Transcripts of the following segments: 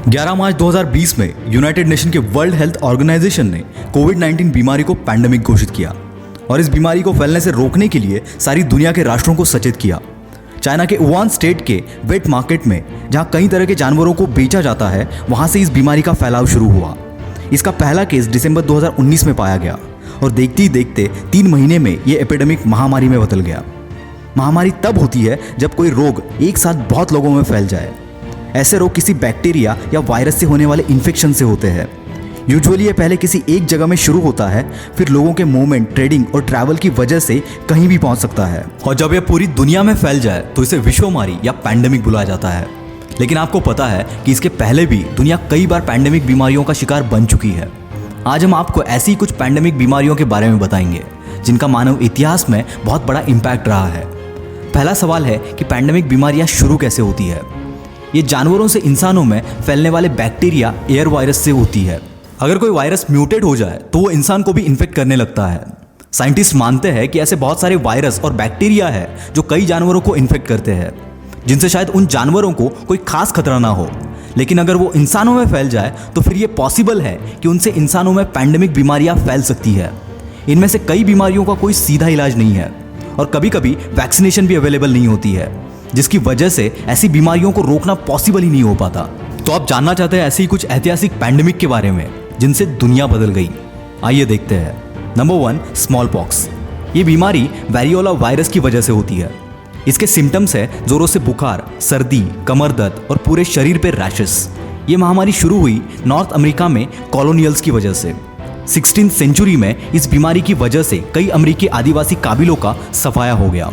11 मार्च 2020 में United nation के world health organisation ने कोविड-19 बीमारी को पैंडेमिक घोषित किया और इस बीमारी को फैलने से रोकने के लिए सारी दुनिया के राष्ट्रों को सचेत किया। चाइना के वुहान स्टेट के वेट मार्केट में जहां कई तरह के जानवरों को बेचा जाता है, वहां से इस बीमारी का फैलाव शुरू हुआ। इसका पहला केस दिसंबर 2019 में पाया गया और देखते ही देखते 3 महीने में ये एपिडेमिक महामारी में बदल गया। महामारी तब होती है जब कोई रोग एक साथ बहुत लोगों में फैल जाए। ऐसे रोग किसी बैक्टीरिया या वायरस से होने वाले इन्फेक्शन से होते हैं। यूजुअली ये पहले किसी एक जगह में शुरू होता है, फिर लोगों के मूवमेंट, ट्रेडिंग और ट्रैवल की वजह से कहीं भी पहुंच सकता है और जब यह पूरी दुनिया में फैल जाए तो इसे विश्वमारी या पैंडेमिक बुलाया जाता है। लेकिन आपको पता है कि इसके पहले भी दुनिया कई बार पैंडेमिक बीमारियों का शिकार बन चुकी है। आज हम आपको ऐसी कुछ पैंडेमिक बीमारियों के बारे में बताएंगे जिनका मानव इतिहास में बहुत बड़ा इम्पैक्ट रहा है। पहला सवाल है कि पैंडेमिक बीमारियां शुरू कैसे होती है। ये जानवरों से इंसानों में फैलने वाले बैक्टीरिया एयर वायरस से होती है। अगर कोई वायरस म्यूटेट हो जाए तो वो इंसान को भी इन्फेक्ट करने लगता है। साइंटिस्ट मानते हैं कि ऐसे बहुत सारे वायरस और बैक्टीरिया है जो कई जानवरों को इन्फेक्ट करते हैं, जिनसे शायद उन जानवरों को कोई खास खतरा ना हो। लेकिन अगर वो इंसानों में फैल जाए तो फिर ये पॉसिबल है कि उनसे इंसानों में पैंडेमिक बीमारियां फैल सकती है। इनमें से कई बीमारियों का कोई सीधा इलाज नहीं है और कभी कभी वैक्सीनेशन भी अवेलेबल नहीं होती है, जिसकी वजह से ऐसी बीमारियों को रोकना पॉसिबल ही नहीं हो पाता। तो आप जानना चाहते हैं ऐसी कुछ ऐतिहासिक पैंडेमिक के बारे में जिनसे दुनिया बदल गई। आइए देखते हैं। Number 1, small pox. ये बीमारी वेरियोला वायरस की वजह से होती है। इसके सिम्टम्स है जोरों से बुखार, सर्दी, कमर दर्द और पूरे शरीर पर रैशेस। ये महामारी शुरू हुई नॉर्थ अमेरिका में कॉलोनियल्स की वजह से। 16वीं सेंचुरी में इस बीमारी की वजह से कई अमेरिकी आदिवासी काबिलों का सफाया हो गया।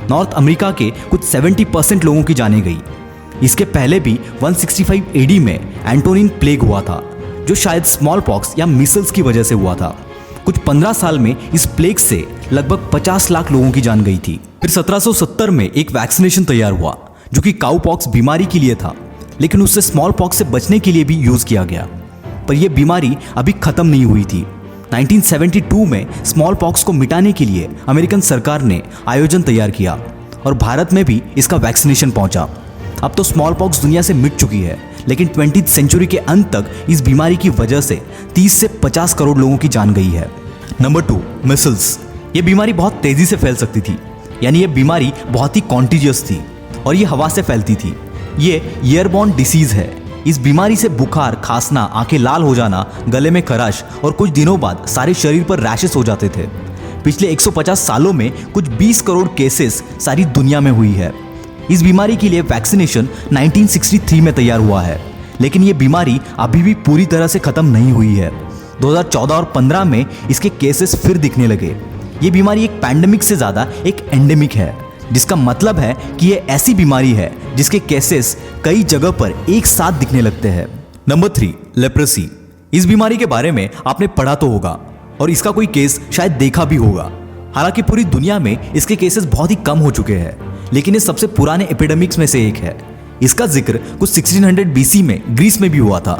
नॉर्थ अमेरिका के कुछ 70% लोगों की जाने गई। इसके पहले भी 165 एडी में एंटोनिन प्लेग हुआ था, जो शायद स्मॉल पॉक्स या मिसल्स की वजह से हुआ था। कुछ 15 साल में इस प्लेग से लगभग 50 लाख लोगों की जान गई थी। फिर 1770 में एक वैक्सीनेशन तैयार हुआ जो कि काउ पॉक्स बीमारी के लिए था, लेकिन उससे स्मॉल पॉक्स से बचने के लिए भी यूज किया गया। पर यह बीमारी अभी खत्म नहीं हुई थी। 1972 में स्मॉल पॉक्स को मिटाने के लिए अमेरिकन सरकार ने आयोजन तैयार किया और भारत में भी इसका वैक्सीनेशन पहुंचा। अब तो स्मॉल पॉक्स दुनिया से मिट चुकी है, लेकिन 20वीं सेंचुरी के अंत तक इस बीमारी की वजह से 30 से 50 करोड़ लोगों की जान गई है। Number 2, micelles. ये बीमारी बहुत तेजी से फैल सकती थी, यानी ये बीमारी बहुत ही कॉन्टीजियस थी और ये हवा से फैलती थी। ये ईयरबॉर्न डिसीज है। इस बीमारी से बुखार, खांसना, आंखें लाल हो जाना, गले में खराश और कुछ दिनों बाद सारे शरीर पर रैशेस हो जाते थे। पिछले 150 सालों में कुछ 20 करोड़ केसेस सारी दुनिया में हुई है। इस बीमारी के लिए वैक्सीनेशन 1963 में तैयार हुआ है, लेकिन ये बीमारी अभी भी पूरी तरह से खत्म नहीं हुई है। 2014 और 15 में इसके केसेस फिर दिखने लगे। ये बीमारी एक पैंडेमिक से ज़्यादा एक एंडेमिक है, जिसका मतलब है कि ये ऐसी बीमारी है जिसके केसेस कई जगह पर एक साथ दिखने लगते हैं। Number 3, leprosy. इस बीमारी के बारे में आपने पढ़ा तो होगा और इसका कोई केस शायद देखा भी होगा। हालांकि पूरी दुनिया में इसके केसेस बहुत ही कम हो चुके हैं, लेकिन ये सबसे पुराने एपिडेमिक्स में से एक है। इसका जिक्र कुछ 1600 BC में ग्रीस में भी हुआ था।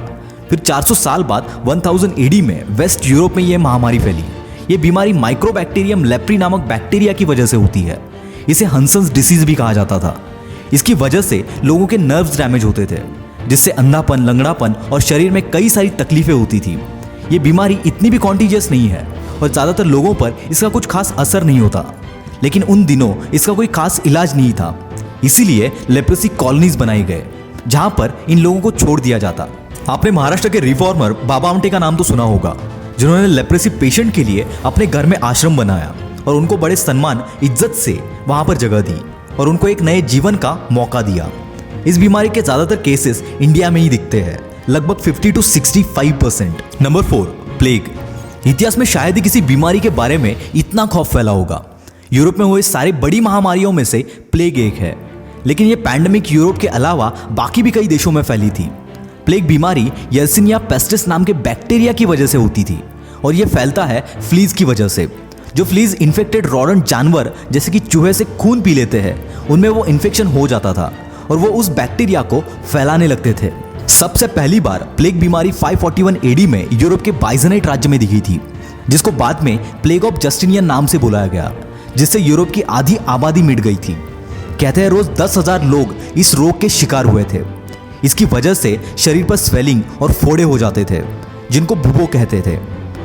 फिर 400 साल बाद 1000 AD में वेस्ट यूरोप में यह महामारी फैली। ये बीमारी माइक्रोबैक्टीरियम लेप्री नामक बैक्टीरिया की वजह से होती है। इसे हंसन्स डिसीज भी कहा जाता था। इसकी वजह से लोगों के नर्व्स डैमेज होते थे, जिससे अंधापन, लंगड़ापन और शरीर में कई सारी तकलीफें होती थी। ये बीमारी इतनी भी कॉन्टीजियस नहीं है और ज़्यादातर लोगों पर इसका कुछ खास असर नहीं होता, लेकिन उन दिनों इसका कोई खास इलाज नहीं था। इसीलिए लेप्रेसी कॉलोनीज बनाई गए जहां पर इन लोगों को छोड़ दिया जाता। आपने महाराष्ट्र के रिफॉर्मर बाबा आमटे का नाम तो सुना होगा, जिन्होंने लेप्रेसी पेशेंट के लिए अपने घर में आश्रम बनाया और उनको बड़े सम्मान, इज्जत से वहां पर जगह दी और उनको एक नए जीवन का मौका दिया। इस बीमारी के ज्यादातर केसेस इंडिया में ही दिखते हैं, लगभग 50 to 65%। Number 4, plague. इतिहास में शायद ही किसी बीमारी के बारे में इतना खौफ फैला होगा। यूरोप में हुए सारी बड़ी महामारियों में से प्लेग एक है, लेकिन यह पैंडेमिक यूरोप के अलावा बाकी भी कई देशों में फैली थी। प्लेग बीमारी यर्सिनिया पेस्टिस नाम के बैक्टीरिया की वजह से होती थी और यह फैलता है फ्लीज की वजह से। जो फ्लीज इन्फेक्टेड रॉडेंट जानवर जैसे कि चूहे से खून पी लेते हैं, उनमें वो इन्फेक्शन हो जाता था और वो उस बैक्टीरिया को फैलाने लगते थे। सबसे पहली बार प्लेग बीमारी 541 AD में यूरोप के बाइजेंटाइन राज्य में दिखी थी, जिसको बाद में प्लेग ऑफ जस्टिनियन नाम से बुलाया गया, जिससे यूरोप की आधी आबादी मिट गई थी। कहते हैं रोज 10,000 लोग इस रोग के शिकार हुए थे। इसकी वजह से शरीर पर स्वेलिंग और फोड़े हो जाते थे, जिनको बुबो कहते थे।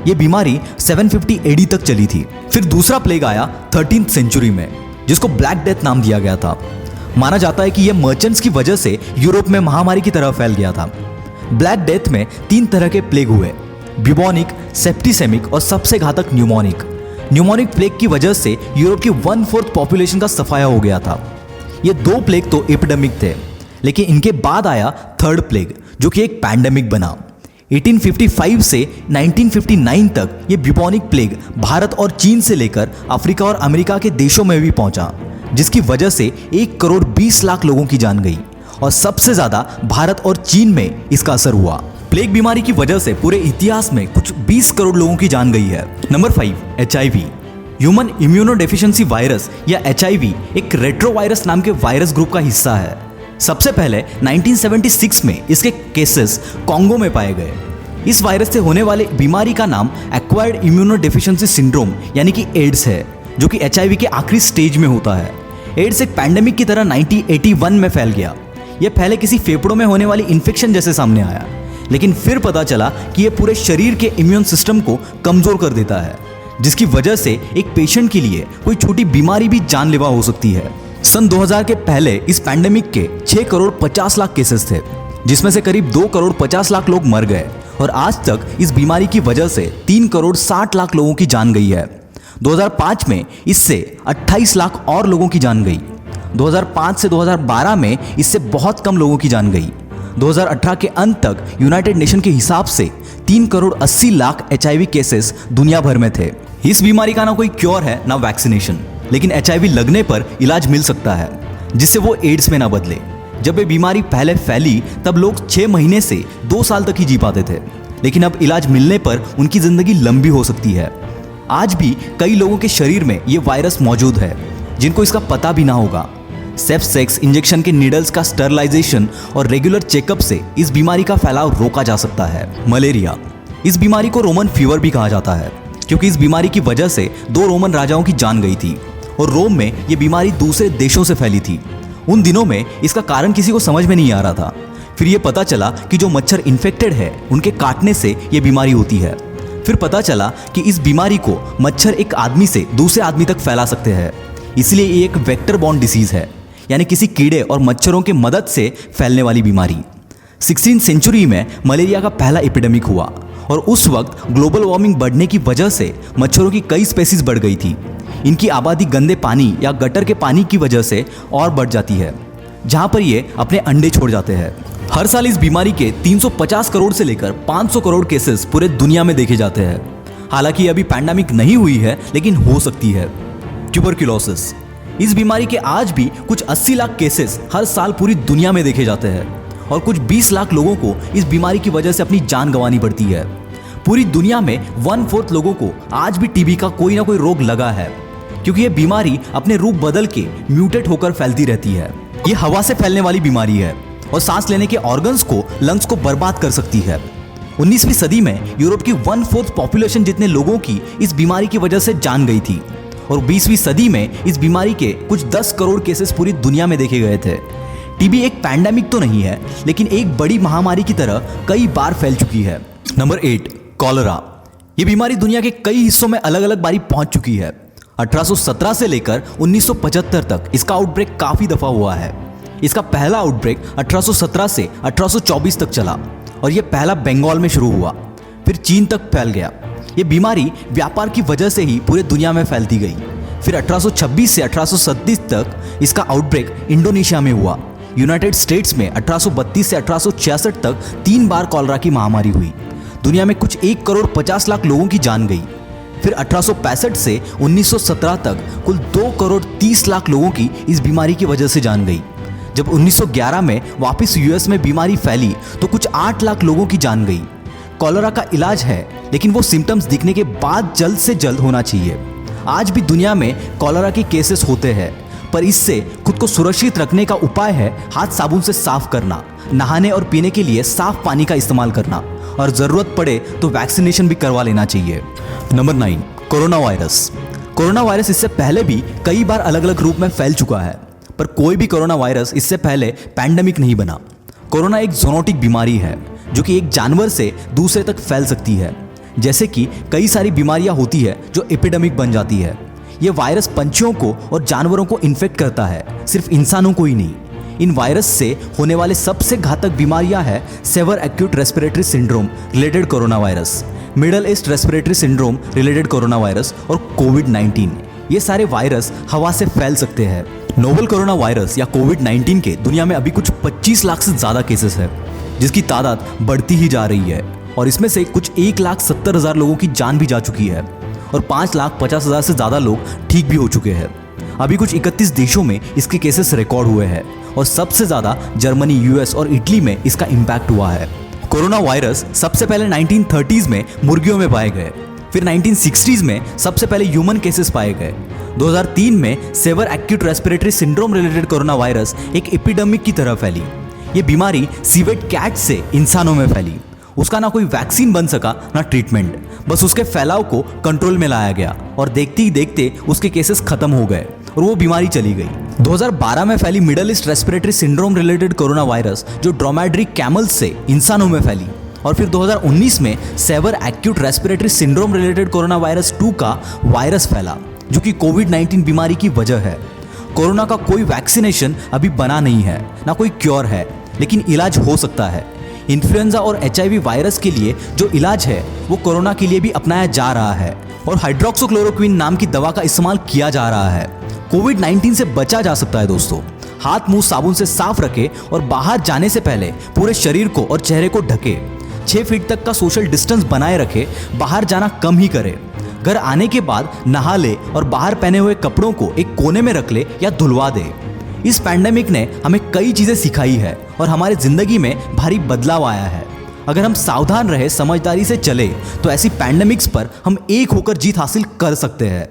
ये बीमारी 750 एडी तक चली थी। फिर दूसरा प्लेग आया 13th सेंचुरी में, जिसको ब्लैक डेथ नाम दिया गया था। माना जाता है कि यह मर्चेंट्स की वजह से यूरोप में महामारी की तरह फैल गया था। ब्लैक डेथ में 3 तरह के प्लेग हुए, ब्यूबोनिक, सेप्टिसेमिक और सबसे घातक न्यूमोनिक। न्यूमोनिक प्लेग की वजह से यूरोप की 1/4 पॉपुलेशन का सफाया हो गया था। ये 2 प्लेग तो एपिडेमिक थे, लेकिन इनके बाद आया 3rd प्लेग, जो कि एक पैंडेमिक बना। 1855 से 1959 तक ये ब्यूबोनिक प्लेग भारत और चीन से लेकर अफ्रीका और अमेरिका के देशों में भी पहुंचा, जिसकी वजह से 1 करोड़ 20 लाख लोगों की जान गई और सबसे ज्यादा भारत और चीन में इसका असर हुआ। प्लेग बीमारी की वजह से पूरे इतिहास में कुछ 20 करोड़ लोगों की जान गई है। Number 5, HIV। Human immunodeficiency virus या HIV एक रेट्रोवायरस नाम के वायरस ग्रुप का हिस्सा है। सबसे पहले 1976 में इसके केसेस कांगो में पाए गए। इस वायरस से होने वाले बीमारी का नाम एक्वायर्ड इम्यूनोडेफिशिएंसी सिंड्रोम यानी कि एड्स है, जो कि HIV के आखिरी स्टेज में होता है। एड्स एक पैंडेमिक की तरह 1981 में फैल गया। यह पहले किसी फेफड़ों में होने वाली इन्फेक्शन जैसे सामने आया, लेकिन फिर पता चला कि यह पूरे शरीर के इम्यून सिस्टम को कमजोर कर देता है, जिसकी वजह से एक पेशेंट के लिए कोई छोटी बीमारी भी जानलेवा हो सकती है। सन 2000 के पहले इस पैंडेमिक के 6 करोड़ 50 लाख केसेस थे, जिसमें से करीब 2 करोड़ 50 लाख लोग मर गए और आज तक इस बीमारी की वजह से 3 करोड़ 60 लाख लोगों की जान गई है। 2005 में इससे 28 लाख और लोगों की जान गई। 2005 से 2012 में इससे बहुत कम लोगों की जान गई। 2018 के अंत तक यूनाइटेड नेशन के हिसाब से 3 करोड़ 80 लाख HIV केसेस दुनिया भर में थे। इस बीमारी का ना कोई क्योर है ना वैक्सीनेशन, लेकिन HIV लगने पर इलाज मिल सकता है, जिससे वो एड्स में ना बदले। जब ये बीमारी पहले फैली तब लोग 6 महीने से 2 साल तक ही जी पाते थे, लेकिन अब इलाज मिलने पर उनकी जिंदगी लंबी हो सकती है। आज भी कई लोगों के शरीर में ये वायरस मौजूद है, जिनको इसका पता भी ना होगा। सेफ सेक्स, इंजेक्शन के नीडल्स का स्टरलाइजेशन और रेगुलर चेकअप से इस बीमारी का फैलाव रोका जा सकता है। मलेरिया। इस बीमारी को रोमन फीवर भी कहा जाता है, क्योंकि इस बीमारी की वजह से 2 रोमन राजाओं की जान गई थी और रोम में ये बीमारी दूसरे देशों से फैली थी। उन दिनों में इसका कारण किसी को समझ में नहीं आ रहा था। फिर ये पता चला कि जो मच्छर इन्फेक्टेड है उनके काटने से ये बीमारी होती है। फिर पता चला कि इस बीमारी को मच्छर एक आदमी से दूसरे आदमी तक फैला सकते हैं, इसलिए ये एक वेक्टर बॉर्न डिसीज है, यानी किसी कीड़े और मच्छरों की मदद से फैलने वाली बीमारी। 16th सेंचुरी में मलेरिया का पहला एपिडेमिक हुआ और उस वक्त ग्लोबल वार्मिंग बढ़ने की वजह से मच्छरों की कई स्पेसीज बढ़ गई थी। इनकी आबादी गंदे पानी या गटर के पानी की वजह से और बढ़ जाती है, जहां पर ये अपने अंडे छोड़ जाते हैं। हर साल इस बीमारी के 350 करोड़ से लेकर 500 करोड़ केसेस पूरे दुनिया में देखे जाते हैं। हालांकि अभी पैंडेमिक नहीं हुई है, लेकिन हो सकती है। ट्यूबरक्यूलोसिस। इस बीमारी के आज भी कुछ 80 लाख केसेस हर साल पूरी दुनिया में देखे जाते हैं और कुछ 20 लाख लोगों को इस बीमारी की वजह से अपनी जान गंवानी पड़ती है। पूरी दुनिया में 1/4 लोगों को आज भी टीबी का कोई ना कोई रोग लगा है, क्योंकि यह बीमारी अपने रूप बदल के म्यूटेट होकर फैलती रहती है। यह हवा से फैलने वाली बीमारी है और सांस लेने के ऑर्गन्स को, लंग्स को बर्बाद कर सकती है। 19वीं सदी में यूरोप की 1/4 पॉपुलेशन जितने लोगों की इस बीमारी की वजह से जान गई थी और 20वीं सदी में इस बीमारी के कुछ 10 करोड़ केसेस पूरी दुनिया में देखे गए थे। टीबी एक पैंडेमिक तो नहीं है, लेकिन एक बड़ी महामारी की तरह कई बार फैल चुकी है। Number 8, cholera. ये बीमारी दुनिया के कई हिस्सों में अलग अलग बारी पहुंच चुकी है। 1817 से लेकर 1975 तक इसका आउटब्रेक काफी दफा हुआ है। इसका पहला आउटब्रेक 1817 से 1824 तक चला और यह पहला बंगाल में शुरू हुआ, फिर चीन तक फैल गया। ये बीमारी व्यापार की वजह से ही पूरे दुनिया में फैलती गई। फिर 1826 से 1837 तक इसका आउटब्रेक इंडोनेशिया में हुआ। यूनाइटेड स्टेट्स में 1832 से 1866 तक 3 बार कॉलरा की महामारी हुई। दुनिया में कुछ 1 करोड़ 50 लाख लोगों की जान गई। फिर 1865 से 1917 तक कुल 2 करोड़ 30 लाख लोगों की इस बीमारी की वजह से जान गई। जब 1911 में वापस यूएस में बीमारी फैली तो कुछ 8 लाख लोगों की जान गई। कॉलरा का इलाज है, लेकिन वो सिम्टम्स दिखने के बाद जल्द से जल्द होना चाहिए। आज भी दुनिया में कॉलरा के केसेस होते हैं, पर इससे खुद को सुरक्षित रखने का उपाय है हाथ साबुन से साफ करना, नहाने और पीने के लिए साफ पानी का इस्तेमाल करना और जरूरत पड़े तो वैक्सीनेशन भी करवा लेना चाहिए। Number 9, corona virus. Corona virus इससे पहले भी कई बार अलग अलग रूप में फैल चुका है, पर कोई भी कोरोना वायरस इससे पहले पैंडेमिक नहीं बना। कोरोना एक ज़ूनोटिक बीमारी है जो कि एक जानवर से दूसरे तक फैल सकती है। जैसे कि कई सारी बीमारियां होती है जो एपिडेमिक बन जाती है। ये वायरस पंछियों को और जानवरों को इन्फेक्ट करता है, सिर्फ इंसानों को ही नहीं। इन वायरस से होने वाले सबसे घातक बीमारियां हैं severe acute respiratory syndrome related corona virus, middle east respiratory syndrome related corona virus और कोविड-19। ये सारे वायरस हवा से फैल सकते हैं। नोवेल कोरोना वायरस या कोविड-19 के दुनिया में अभी कुछ 25 लाख से ज़्यादा केसेस है, जिसकी तादाद बढ़ती ही जा रही है और इसमें से कुछ 1,70,000 लोगों की जान भी जा चुकी है और 5,50,000 से ज़्यादा लोग ठीक भी हो चुके हैं। अभी कुछ 31 देशों में इसके केसेस रिकॉर्ड हुए हैं और सबसे ज़्यादा जर्मनी, यूएस और इटली में इसका इम्पैक्ट हुआ है। कोरोना वायरस सबसे पहले 1930s में मुर्गियों में पाए गए, फिर 1960s में सबसे पहले ह्यूमन केसेस पाए गए। 2003 में severe acute respiratory syndrome related corona virus एक एपिडेमिक की तरह फैली। ये बीमारी सीवेट कैट से इंसानों में फैली। उसका ना कोई वैक्सीन बन सका ना ट्रीटमेंट, बस उसके फैलाव को कंट्रोल में लाया गया और देखते ही देखते उसके केसेस खत्म हो गए और वो बीमारी चली गई। 2012 में फैली middle east respiratory syndrome related corona virus जो ड्रोमेड्री कैमल्स से इंसानों में फैली और फिर 2019 में severe acute respiratory syndrome related corona virus 2 का वायरस फैला जो कि कोविड-19 बीमारी की वजह है। कोरोना का कोई वैक्सीनेशन अभी बना नहीं है, ना कोई क्योर है, लेकिन इलाज हो सकता है। इन्फ्लुएंजा और HIV वायरस के लिए जो इलाज है वो कोरोना के लिए भी अपनाया जा रहा है और हाइड्रोक्सीक्लोरोक्विन नाम की दवा का इस्तेमाल किया जा रहा है। कोविड-19 से बचा जा सकता है दोस्तों। हाथ मुंह साबुन से साफ रखें और बाहर जाने से पहले पूरे शरीर को और चेहरे को ढके। 6 फीट तक का सोशल डिस्टेंस बनाए रखें, बाहर जाना कम ही करें। घर आने के बाद नहा ले और बाहर पहने हुए कपड़ों को एक कोने में रख ले या धुलवा दे। इस पैंडेमिक ने हमें कई चीजें सिखाई है और हमारी जिंदगी में भारी बदलाव आया है। अगर हम सावधान रहे, समझदारी से चले तो ऐसी पैंडेमिक्स पर हम एक होकर जीत हासिल कर सकते हैं।